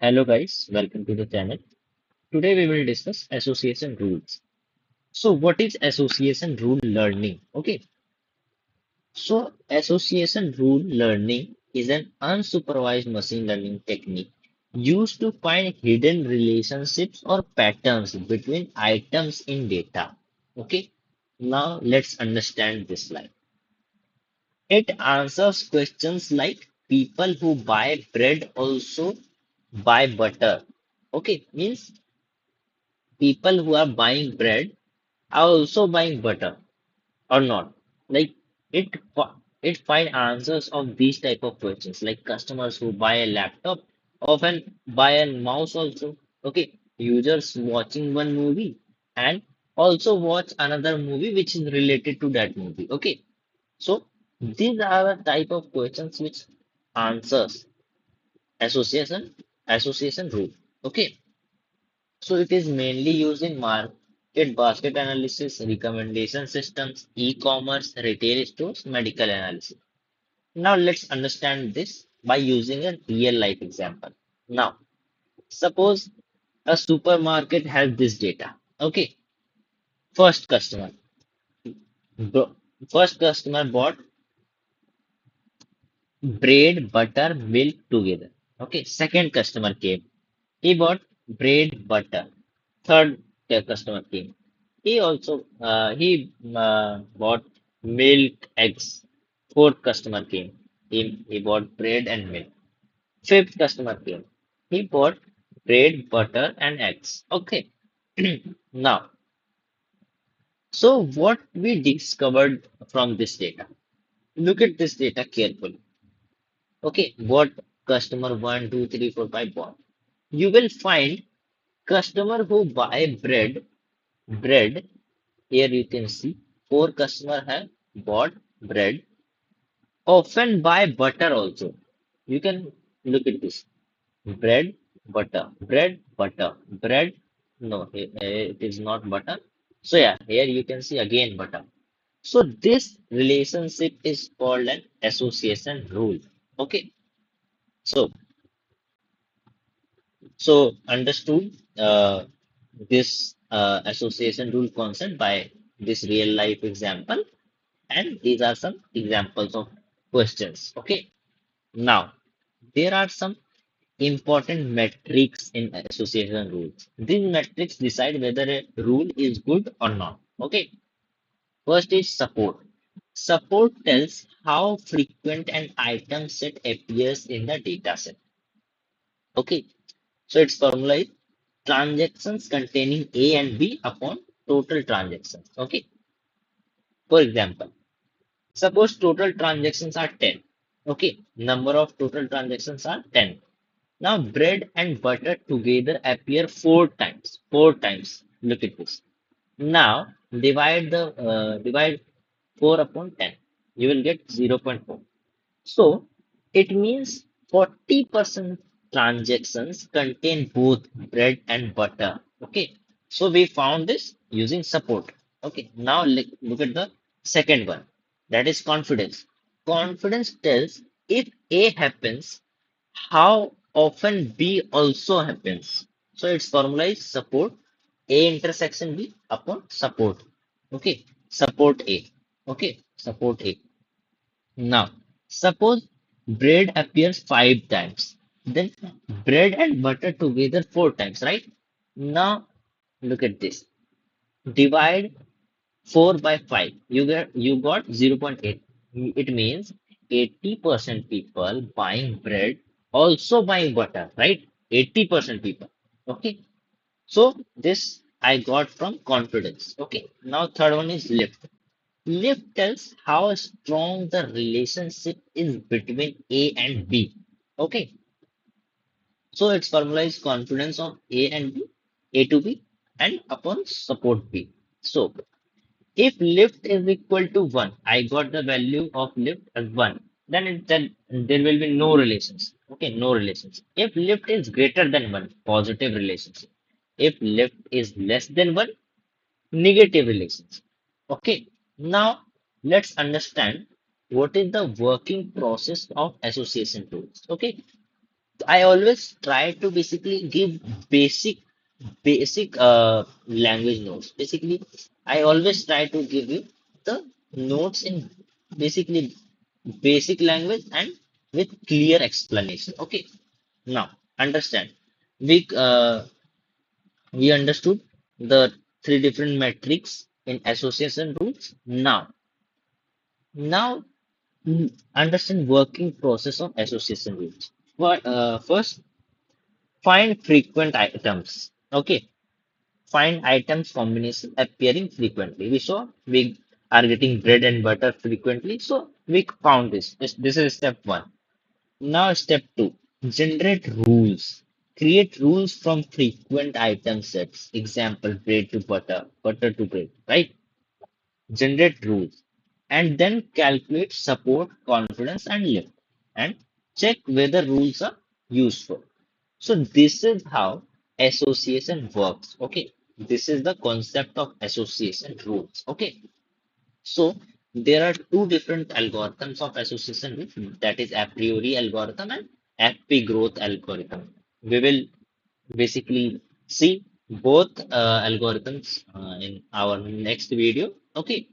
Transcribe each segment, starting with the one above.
Hello guys, welcome to the channel. Today we will discuss association rules. So what is association rule learning? Okay, so association rule learning is an unsupervised machine learning technique used to find hidden relationships or patterns between items in data. Okay, now let's understand this slide. It answers questions like people who buy bread also buy butter. Okay, means people who are buying bread are also buying butter or not. Like it it find answers of these type of questions. Like customers who buy a laptop often buy a mouse also. Okay, users watching one movie and also watch another movie which is related to that movie. Okay, so these are the type of questions which answers association association rule. Okay, so it is mainly used in market basket analysis, recommendation systems, e-commerce, retail stores, medical analysis. Now let's understand this by using a real life example. Now, suppose a supermarket has this data. Okay, first customer. bro- First customer bought bread, butter, milk together. Okay, second customer came. He bought bread, butter. Third customer came. He bought milk, eggs. Fourth customer came. He bought bread and milk. Fifth customer came. He bought bread, butter, and eggs. Okay. Now, so what we discovered from this data? Look at this data carefully. Okay, what customer one, 2, 3, 4, 5 bought? You will find customer who buy bread. Here you can see four customer have bought bread, often buy butter also. You can look at this. Bread, butter, bread, butter, bread. No, it is not butter. So yeah, here you can see again butter. So this relationship is called an association rule. Okay. So understood this association rule concept by this real life example. And these are some examples of questions. Okay. Now, there are some important metrics in association rules. These metrics decide whether a rule is good or not. Okay. First is support. Support tells how frequent an item set appears in the data set. Okay. So its formula is transactions containing A and B upon total transactions. Okay. For example, suppose total transactions are 10. Okay, number of total transactions are 10. Now bread and butter together appear four times. Four times. Look at this. Now divide 4 upon 10. You will get 0.4. So it means 40% transactions contain both bread and butter. Okay. So we found this using support. Okay. Now look at the second one. That is confidence. Confidence tells if A happens, how often B also happens. So its formula is support A intersection B upon support. Okay. Support A. Okay. Support A. Now, suppose bread appears five times, then bread and butter together four times, right? Now, look at this. Divide 4 by 5. You got 0.8. It means 80% people buying bread also buying butter, right? 80% people. Okay. So this I got from confidence. Okay. Now third one is lift. Lift tells how strong the relationship is between A and B. Okay, so its formula is confidence of A and B, A to B, and upon support B. So if lift is equal to 1, I got the value of lift as 1, then there will be no relationship. Okay, no relationship. If lift is greater than 1, positive relationship. If lift is less than 1, negative relationship. Okay, now let's understand what is the working process of association rules. Okay, I always try to basically give basic language notes. Basically, I always try to give you the notes in basically basic language and with clear explanation. Okay. Now, understand. We understood the three different metrics in association rules. Now understand working process of association rules. First, find frequent items. Okay, find items combination appearing frequently. We saw we are getting bread and butter frequently, so we found this. This is step one. Now step two, generate rules. Create rules from frequent item sets. Example, bread to butter, butter to bread, right? Generate rules, and then calculate support, confidence, and lift, and check whether rules are useful. So this is how association works. Okay, this is the concept of association rules. Okay, so there are two different algorithms of association rules, that is a priori algorithm and FP growth algorithm. We will basically see both algorithms in our next video. Okay,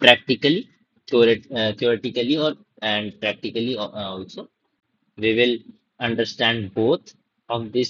practically, theoretically, or and practically also, we will understand both of these